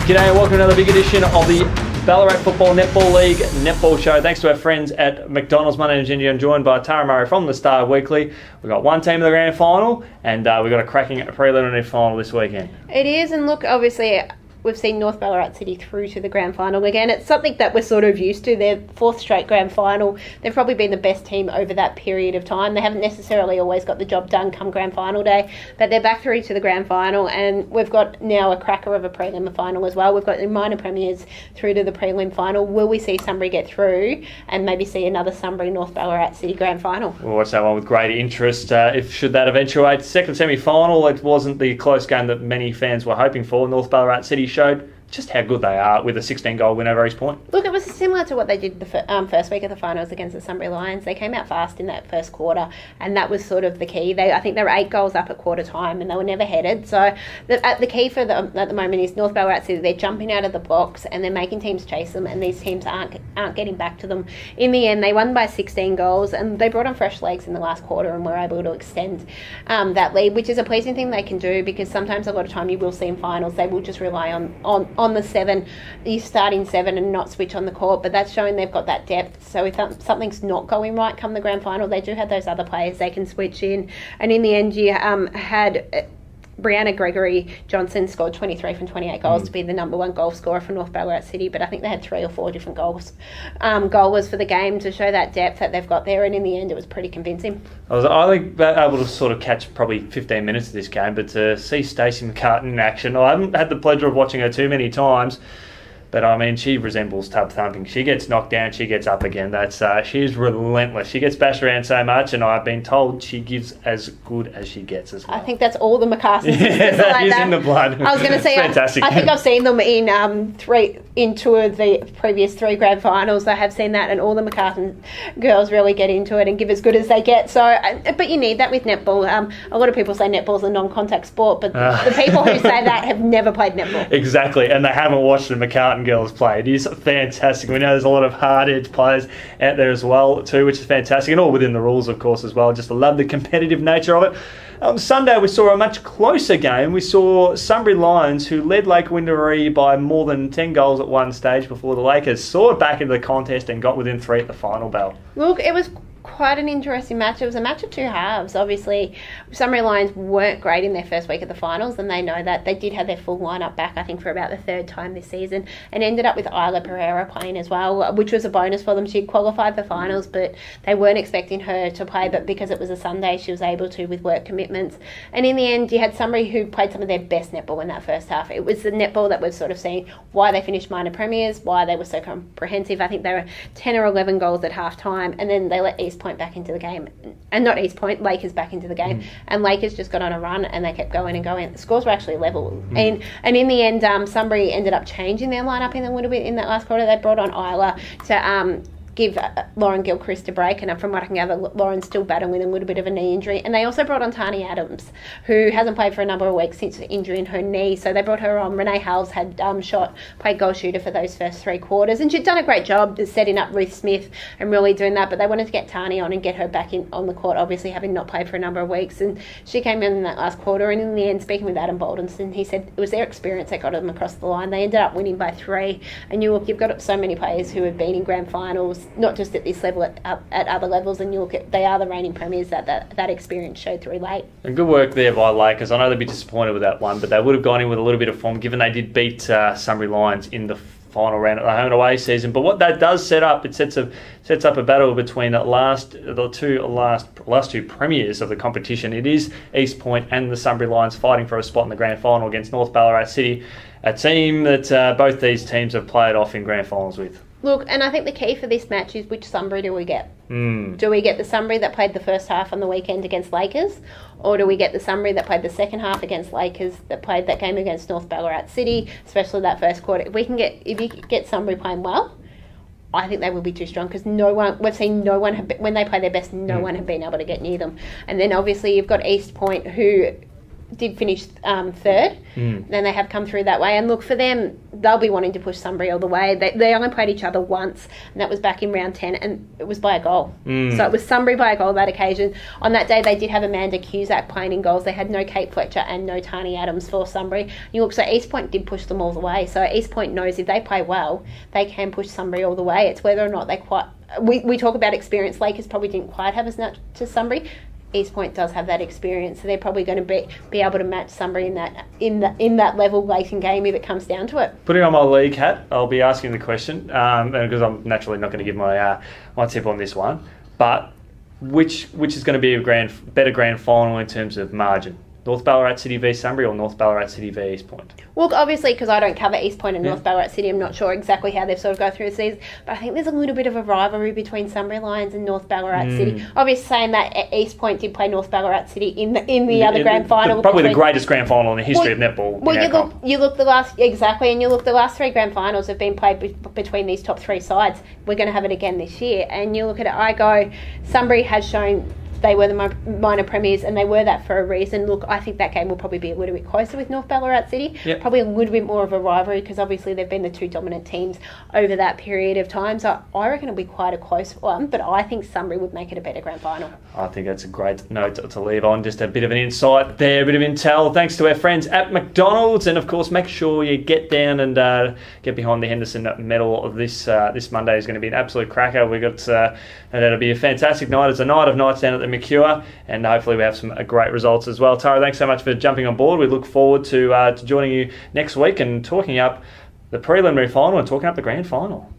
G'day and welcome to another big edition of the Ballarat Football Netball League Netball Show. Thanks to our friends at McDonald's. My name is Yeendy. I'm joined by Tara Murray from the Star Weekly. We've got one team in the grand final and we've got a cracking preliminary final this weekend. It is, and look, obviously we've seen North Ballarat City through to the grand final again. It's something that we're sort of used to. Their fourth straight grand final. They've probably been the best team over that period of time. They haven't necessarily always got the job done come grand final day, but they're back through to the grand final, and we've got now a cracker of a prelim final as well. We've got the minor premiers through to the prelim final. Will we see Sunbury get through and maybe see another Sunbury North Ballarat City grand final? We'll watch that one with great interest. If should that eventuate. Second semi-final, it wasn't the close game that many fans were hoping for. North Ballarat City showed just how good they are with a 16-goal win over East Point. Look, it was similar to what they did the first week of the finals against the Sunbury Lions. They came out fast in that first quarter, and that was sort of the key. I think they were 8 goals up at quarter time, and they were never headed. So the key for them at the moment is North Ballarat City. They're jumping out of the blocks, and they're making teams chase them, and these teams aren't getting back to them. In the end, they won by 16 goals, and they brought on fresh legs in the last quarter and were able to extend that lead, which is a pleasing thing they can do, because sometimes a lot of time you will see in finals, they will just rely on the 7, you start in 7 and not switch on the court, but that's showing they've got that depth. So if something's not going right come the grand final, they do have those other players they can switch in. And in the end, you had Brianna Gregory Johnson scored 23 from 28 goals to be the number 1 goal scorer for North Ballarat City, but I think they had 3 or 4 different goalers for the game to show that depth that they've got there, and in the end it was pretty convincing. I was able to sort of catch probably 15 minutes of this game, but to see Stacey McCartan in action, I haven't had the pleasure of watching her too many times, but I mean, she resembles tub thumping. She gets knocked down, she gets up again. She's relentless. She gets bashed around so much, and I've been told she gives as good as she gets as well. I think that's all the McCartans. Yeah, that is in the blood. I was going to say, fantastic. I think I've seen them in 2 of the previous 3 grand finals. I have seen that, and all the McCartan girls really get into it and give as good as they get. So, but you need that with netball. A lot of people say netball's a non-contact sport, but the people who say that have never played netball. Exactly, and they haven't watched the McCartan girls play. It is fantastic. We know there's a lot of hard-edged players out there as well too, which is fantastic, and all within the rules, of course, as well. Just love the competitive nature of it. On Sunday, we saw a much closer game. We saw Sunbury Lions, who led Lake Windaree by more than 10 goals at one stage before the Lakers soared back into the contest and got within 3 at the final bell. Look, it was quite an interesting match. It was a match of 2 halves. Obviously, Sunbury Lions weren't great in their first week of the finals, and they know that. They did have their full lineup back, I think, for about the 3rd time this season, and ended up with Isla Pereira playing as well, which was a bonus for them. She qualified for finals, but they weren't expecting her to play, but because it was a Sunday, she was able to with work commitments. And in the end, you had Sunbury who played some of their best netball in that first half. It was the netball that we've sort of seen why they finished minor premiers, why they were so comprehensive. I think they were 10 or 11 goals at half time, and then they let East Point back into the game, and not East Point, Lakers back into the game, and Lakers just got on a run and they kept going and going. The scores were actually level, and in the end, Sunbury ended up changing their lineup in a little bit in that last quarter. They brought on Isla to give Lauren Gilchrist a break, and from what I can gather, Lauren's still battling a little bit of a knee injury. And they also brought on Tani Adams, who hasn't played for a number of weeks since the injury in her knee, so they brought her on. Renee Hales had played goal shooter for those first 3 quarters, and she'd done a great job setting up Ruth Smith and really doing that, but they wanted to get Tani on and get her back in on the court, obviously having not played for a number of weeks, and she came in that last quarter. And in the end, speaking with Adam Boldenson, he said it was their experience that got them across the line. They ended up winning by 3, and you've got so many players who have been in grand finals, not just at this level, at other levels, and you look at, they are the reigning premiers. That experience showed through late. And good work there by Lakers. I know they'd be disappointed with that one, but they would have gone in with a little bit of form, given they did beat Sunbury Lions in the final round of the home and away season. But what that does set up, it sets up a battle between the last 2 premiers of the competition. It is East Point and the Sunbury Lions fighting for a spot in the grand final against North Ballarat City, a team that both these teams have played off in grand finals with. Look, and I think the key for this match is which Sunbury do we get? Do we get the Sunbury that played the first half on the weekend against Lakers, or do we get the Sunbury that played the second half against Lakers, that played that game against North Ballarat City, especially that first quarter? If you get Sunbury playing well, I think they will be too strong, because we've seen no one, when they play their best, no one have been able to get near them. And then obviously you've got East Point, who did finish third. Then they have come through that way. And look, for them, they'll be wanting to push Sunbury all the way. They only played each other once, and that was back in round 10, and it was by a goal. So it was Sunbury by a goal that occasion. On that day, they did have Amanda Cusack playing in goals. They had no Kate Fletcher and no Tani Adams for Sunbury. You look, so East Point did push them all the way. So East Point knows if they play well, they can push Sunbury all the way. It's whether or not they quite... We talk about experience. Lakers probably didn't quite have as much to Sunbury. East Point does have that experience, so they're probably going to be able to match Sunbury in that level late in game if it comes down to it. Putting on my league hat, I'll be asking the question because I'm naturally not going to give my tip on this one. But which is going to be a better grand final in terms of margin? North Ballarat City v Sunbury or North Ballarat City v East Point? Well, obviously, because I don't cover East Point and North Ballarat City, I'm not sure exactly how they've sort of go through the season. But I think there's a little bit of a rivalry between Sunbury Lions and North Ballarat City. Obviously, saying that East Point did play North Ballarat City in the other grand final. Probably the greatest grand final in the history of netball. Well, you look the last the last three grand finals have been played between these top three sides. We're going to have it again this year, and you look at it. I go, Sunbury has shown they were the minor premiers, and they were that for a reason. Look, I think that game will probably be a little bit closer with North Ballarat City. Yep. Probably a little bit more of a rivalry because obviously they've been the two dominant teams over that period of time. So I reckon it'll be quite a close one, but I think Sunbury would make it a better grand final. I think that's a great note to leave on. Just a bit of an insight there, a bit of intel. Thanks to our friends at McDonald's, and of course make sure you get down and get behind the Henderson medal. This Monday is going to be an absolute cracker. We got that'll be a fantastic night. It's a night of nights down at the McCure, and hopefully we have some great results as well. Tara, thanks so much for jumping on board. We look forward to joining you next week and talking up the preliminary final and talking up the grand final.